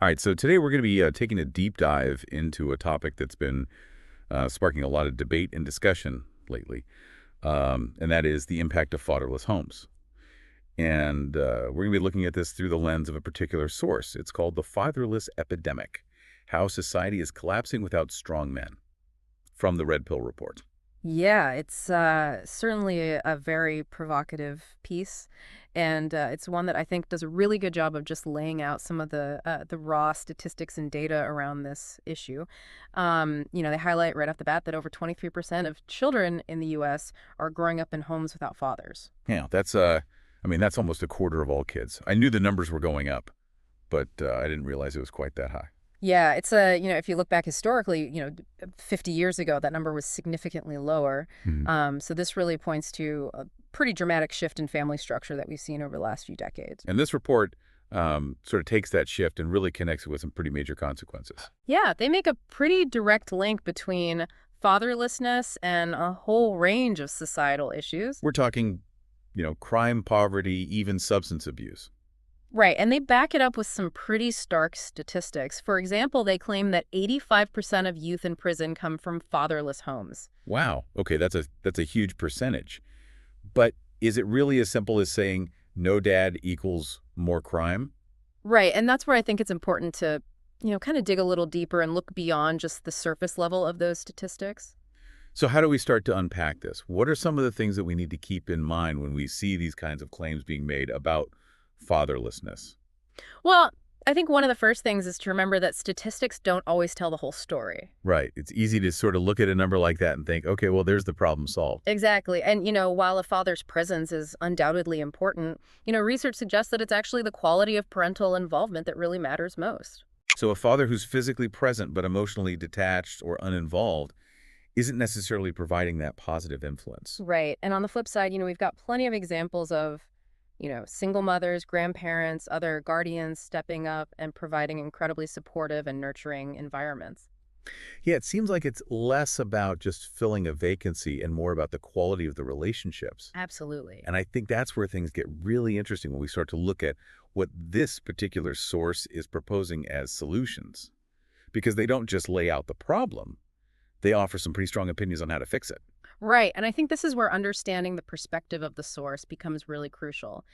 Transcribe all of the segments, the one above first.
All right, so today we're going to be taking a deep dive into a topic that's been sparking a lot of debate and discussion lately, and that is the impact of fatherless homes. And we're going to be looking at this through the lens of a particular source. It's called the fatherless epidemic, how society is collapsing without strong men, from the Red Pill Report. Yeah, it's certainly a very provocative piece, and it's one that I think does a really good job of just laying out some of the raw statistics and data around this issue. They highlight right off the bat that over 23% of children in the U.S. are growing up in homes without fathers. Yeah, I mean, that's almost a quarter of all kids. I knew the numbers were going up, but I didn't realize it was quite that high. Yeah, if you look back historically, 50 years ago, that number was significantly lower. Mhm. So this really points to a pretty dramatic shift in family structure that we've seen over the last few decades. And this report sort of takes that shift and really connects it with some pretty major consequences. Yeah, they make a pretty direct link between fatherlessness and a whole range of societal issues. We're talking, crime, poverty, even substance abuse. Right, and they back it up with some pretty stark statistics. For example, they claim that 85% of youth in prison come from fatherless homes. Wow. Okay, that's a huge percentage. But is it really as simple as saying no dad equals more crime? Right, and that's where I think it's important to, kind of dig a little deeper and look beyond just the surface level of those statistics. So how do we start to unpack this? What are some of the things that we need to keep in mind when we see these kinds of claims being made about fatherlessness? Well, I think one of the first things is to remember that statistics don't always tell the whole story. Right. It's easy to sort of look at a number like that and think, okay, well, there's the problem solved. Exactly. And, while a father's presence is undoubtedly important, research suggests that it's actually the quality of parental involvement that really matters most. So a father who's physically present but emotionally detached or uninvolved isn't necessarily providing that positive influence. Right. And on the flip side, we've got plenty of examples of, single mothers, grandparents, other guardians stepping up and providing incredibly supportive and nurturing environments. Yeah, it seems like it's less about just filling a vacancy and more about the quality of the relationships. Absolutely. And I think that's where things get really interesting when we start to look at what this particular source is proposing as solutions. Because they don't just lay out the problem, they offer some pretty strong opinions on how to fix it. Right. And I think this is where understanding the perspective of the source becomes really crucial.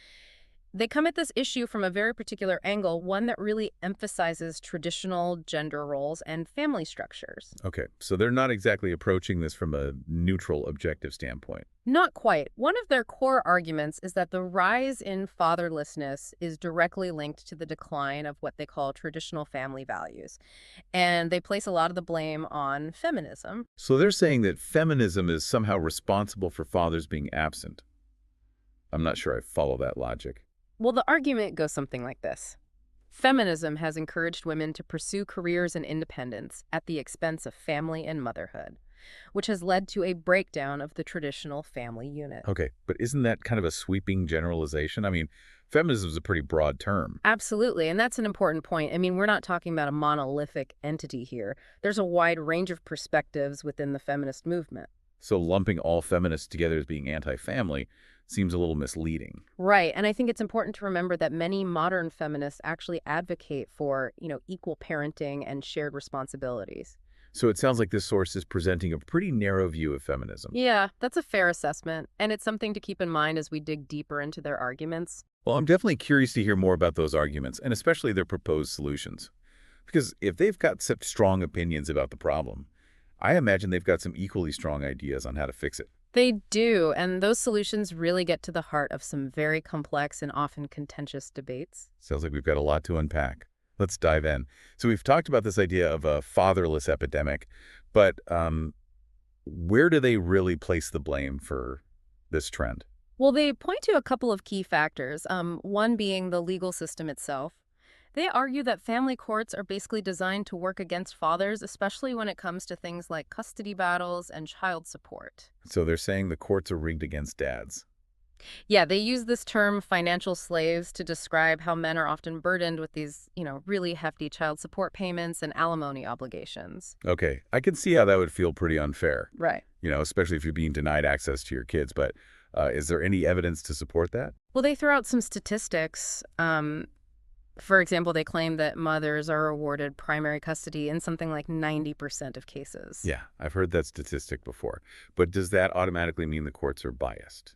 They come at this issue from a very particular angle, one that really emphasizes traditional gender roles and family structures. Okay, so they're not exactly approaching this from a neutral, objective standpoint. Not quite. One of their core arguments is that the rise in fatherlessness is directly linked to the decline of what they call traditional family values. And they place a lot of the blame on feminism. So they're saying that feminism is somehow responsible for fathers being absent. I'm not sure I follow that logic. Well, the argument goes something like this. Feminism has encouraged women to pursue careers and independence at the expense of family and motherhood, which has led to a breakdown of the traditional family unit. Okay, but isn't that kind of a sweeping generalization? I mean, feminism is a pretty broad term. Absolutely, and that's an important point. I mean, we're not talking about a monolithic entity here. There's a wide range of perspectives within the feminist movement. So lumping all feminists together as being anti-family seems a little misleading. Right, and I think it's important to remember that many modern feminists actually advocate for, equal parenting and shared responsibilities. So it sounds like this source is presenting a pretty narrow view of feminism. Yeah, that's a fair assessment, and it's something to keep in mind as we dig deeper into their arguments. Well, I'm definitely curious to hear more about those arguments, and especially their proposed solutions. Because if they've got such strong opinions about the problem, I imagine they've got some equally strong ideas on how to fix it. They do, and those solutions really get to the heart of some very complex and often contentious debates. Sounds like we've got a lot to unpack. Let's dive in. So we've talked about this idea of a fatherless epidemic, but where do they really place the blame for this trend? Well, they point to a couple of key factors, one being the legal system itself. They argue that family courts are basically designed to work against fathers, especially when it comes to things like custody battles and child support. So they're saying the courts are rigged against dads. Yeah, they use this term financial slaves to describe how men are often burdened with these, really hefty child support payments and alimony obligations. Okay, I can see how that would feel pretty unfair, Right. especially if you're being denied access to your kids. But is there any evidence to support that? Well, they throw out some statistics. For example, they claim that mothers are awarded primary custody in something like 90% of cases. Yeah, I've heard that statistic before. But does that automatically mean the courts are biased?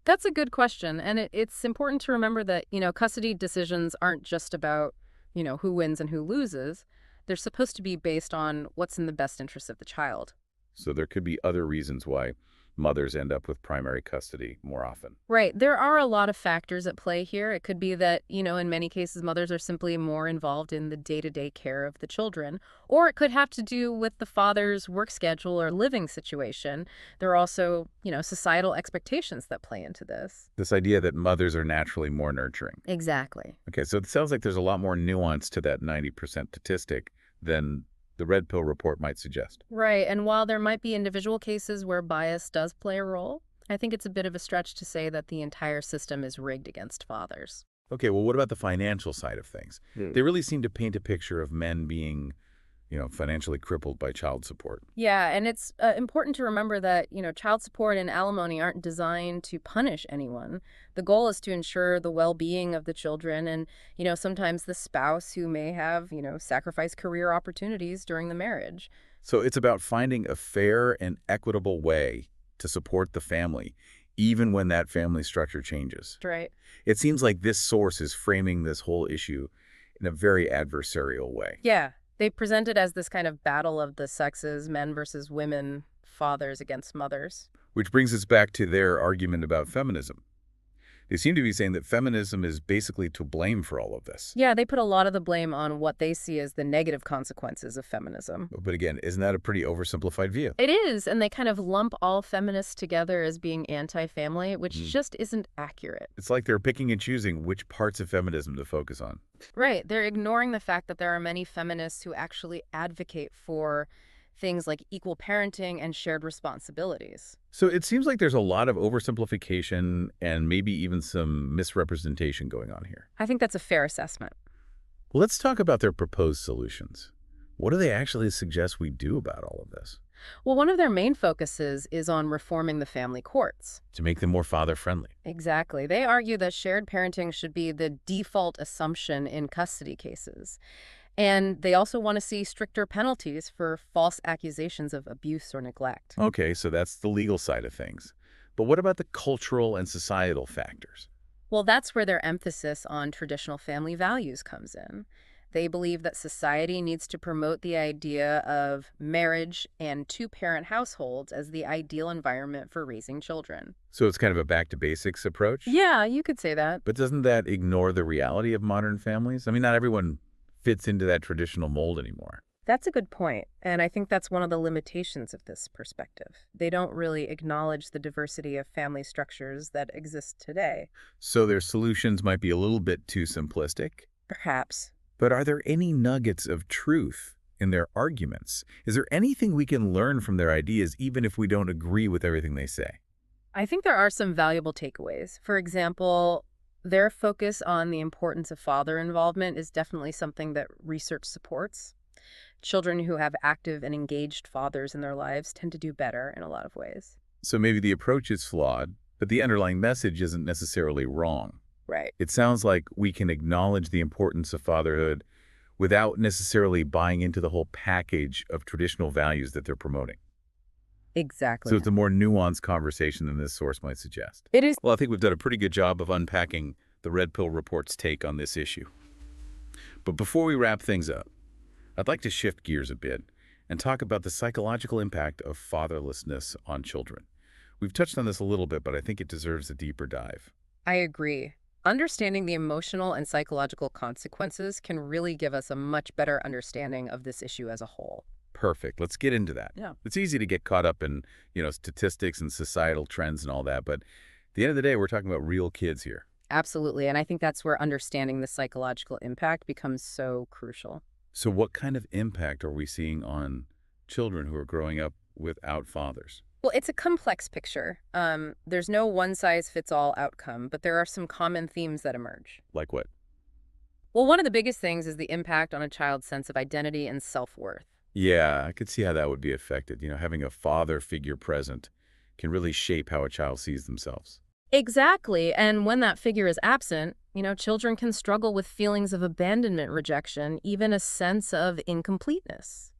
That's a good question. And it's important to remember that, custody decisions aren't just about, who wins and who loses. They're supposed to be based on what's in the best interest of the child. So there could be other reasons why mothers end up with primary custody more often. Right. There are a lot of factors at play here. It could be that, in many cases, mothers are simply more involved in the day-to-day care of the children. Or it could have to do with the father's work schedule or living situation. There are also, societal expectations that play into this. This idea that mothers are naturally more nurturing. Exactly. Okay, so it sounds like there's a lot more nuance to that 90% statistic than the red pill report might suggest. Right. And while there might be individual cases where bias does play a role, I think it's a bit of a stretch to say that the entire system is rigged against fathers. Okay, well, what about the financial side of things? They really seem to paint a picture of men being, financially crippled by child support. Yeah, and it's important to remember that, child support and alimony aren't designed to punish anyone. The goal is to ensure the well-being of the children and, sometimes the spouse who may have, sacrificed career opportunities during the marriage. So it's about finding a fair and equitable way to support the family, even when that family structure changes. Right. It seems like this source is framing this whole issue in a very adversarial way. Yeah, they present it as this kind of battle of the sexes, men versus women, fathers against mothers. Which brings us back to their argument about feminism. They seem to be saying that feminism is basically to blame for all of this. Yeah, they put a lot of the blame on what they see as the negative consequences of feminism. But again, isn't that a pretty oversimplified view? It is, and they kind of lump all feminists together as being anti-family, which just isn't accurate. It's like they're picking and choosing which parts of feminism to focus on. Right, they're ignoring the fact that there are many feminists who actually advocate for things like equal parenting and shared responsibilities. So it seems like there's a lot of oversimplification and maybe even some misrepresentation going on here. I think that's a fair assessment. Well, let's talk about their proposed solutions. What do they actually suggest we do about all of this Well, one of their main focuses is on reforming the family courts. to make them more father-friendly? Exactly. They argue that shared parenting should be the default assumption in custody cases. And they also want to see stricter penalties for false accusations of abuse or neglect. Okay, so that's the legal side of things. But what about the cultural and societal factors? Well, that's where their emphasis on traditional family values comes in. They believe that society needs to promote the idea of marriage and two-parent households as the ideal environment for raising children. So it's kind of a back-to-basics approach? Yeah, you could say that. But doesn't that ignore the reality of modern families? I mean, not everyone fits into that traditional mold anymore. That's a good point, and I think that's one of the limitations of this perspective. They don't really acknowledge the diversity of family structures that exist today. So their solutions might be a little bit too simplistic. Perhaps. But are there any nuggets of truth in their arguments? Is there anything we can learn from their ideas even if we don't agree with everything they say? I think there are some valuable takeaways. For example, their focus on the importance of father involvement is definitely something that research supports. Children who have active and engaged fathers in their lives tend to do better in a lot of ways. So maybe the approach is flawed, but the underlying message isn't necessarily wrong. Right. It sounds like we can acknowledge the importance of fatherhood without necessarily buying into the whole package of traditional values that they're promoting. Exactly. So it's a more nuanced conversation than this source might suggest. It is. Well, I think we've done a pretty good job of unpacking the Red Pill Report's take on this issue. But before we wrap things up, I'd like to shift gears a bit and talk about the psychological impact of fatherlessness on children. We've touched on this a little bit, but I think it deserves a deeper dive. I agree. Understanding the emotional and psychological consequences can really give us a much better understanding of this issue as a whole. Perfect. Let's get into that. Yeah. It's easy to get caught up in, statistics and societal trends and all that, but at the end of the day, we're talking about real kids here. Absolutely. And I think that's where understanding the psychological impact becomes so crucial. So what kind of impact are we seeing on children who are growing up without fathers? Well, it's a complex picture. There's no one-size-fits-all outcome, but there are some common themes that emerge. Like what? Well, one of the biggest things is the impact on a child's sense of identity and self-worth. Yeah, I could see how that would be affected. Having a father figure present can really shape how a child sees themselves. Exactly. And when that figure is absent, children can struggle with feelings of abandonment, rejection, even a sense of incompleteness.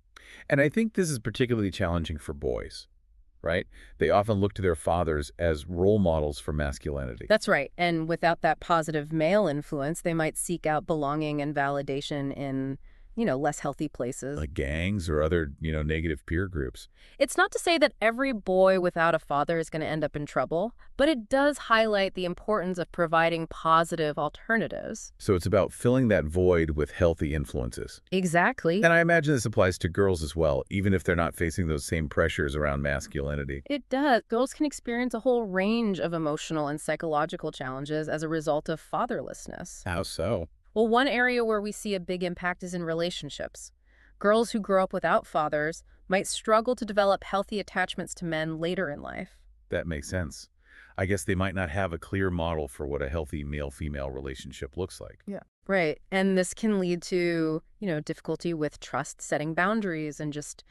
And I think this is particularly challenging for boys, right? They often look to their fathers as role models for masculinity, That's right. And without that positive male influence, they might seek out belonging and validation in, less healthy places. like gangs or other, negative peer groups. It's not to say that every boy without a father is going to end up in trouble, but it does highlight the importance of providing positive alternatives. So it's about filling that void with healthy influences. Exactly. And I imagine this applies to girls as well, even if they're not facing those same pressures around masculinity. It does. Girls can experience a whole range of emotional and psychological challenges as a result of fatherlessness. How so? Well, one area where we see a big impact is in relationships. Girls who grow up without fathers might struggle to develop healthy attachments to men later in life. That makes sense. I guess they might not have a clear model for what a healthy male-female relationship looks like. Yeah. Right. And this can lead to, difficulty with trust, setting boundaries, and just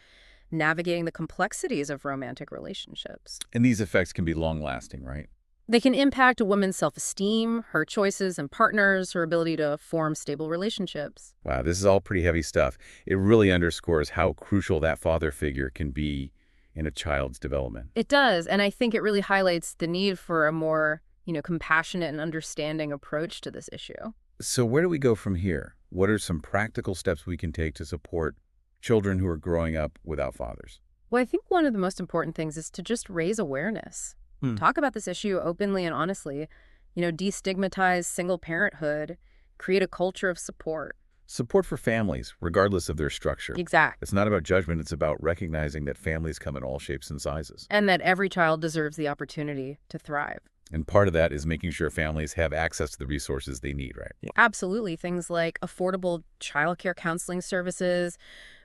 navigating the complexities of romantic relationships. And these effects can be long-lasting, right? They can impact a woman's self-esteem, her choices and partners, her ability to form stable relationships. Wow, this is all pretty heavy stuff. It really underscores how crucial that father figure can be in a child's development. It does, and I think it really highlights the need for a more, compassionate and understanding approach to this issue. So where do we go from here? What are some practical steps we can take to support children who are growing up without fathers? Well, I think one of the most important things is to just raise awareness. Hmm. Talk about this issue openly and honestly. Destigmatize single parenthood, create a culture of support. Support for families, regardless of their structure. Exact. It's not about judgment, it's about recognizing that families come in all shapes and sizes. And that every child deserves the opportunity to thrive. And part of that is making sure families have access to the resources they need, right? Yeah. Absolutely. Things like affordable childcare counseling services,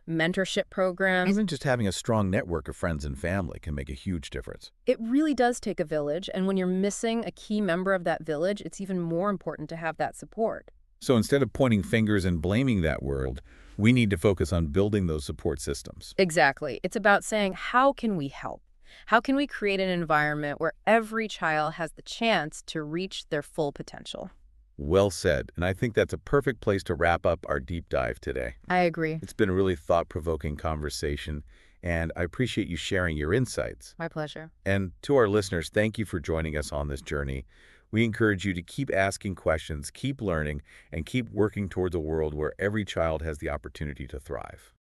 mentorship programs. Even just having a strong network of friends and family can make a huge difference. It really does take a village, and when you're missing a key member of that village, it's even more important to have that support. So instead of pointing fingers and blaming that world, we need to focus on building those support systems. Exactly. It's about saying, how can we help? How can we create an environment where every child has the chance to reach their full potential? Well said, and I think that's a perfect place to wrap up our deep dive today. I agree. It's been a really thought-provoking conversation, and I appreciate you sharing your insights. My pleasure. And to our listeners, thank you for joining us on this journey. We encourage you to keep asking questions, keep learning, and keep working towards a world where every child has the opportunity to thrive.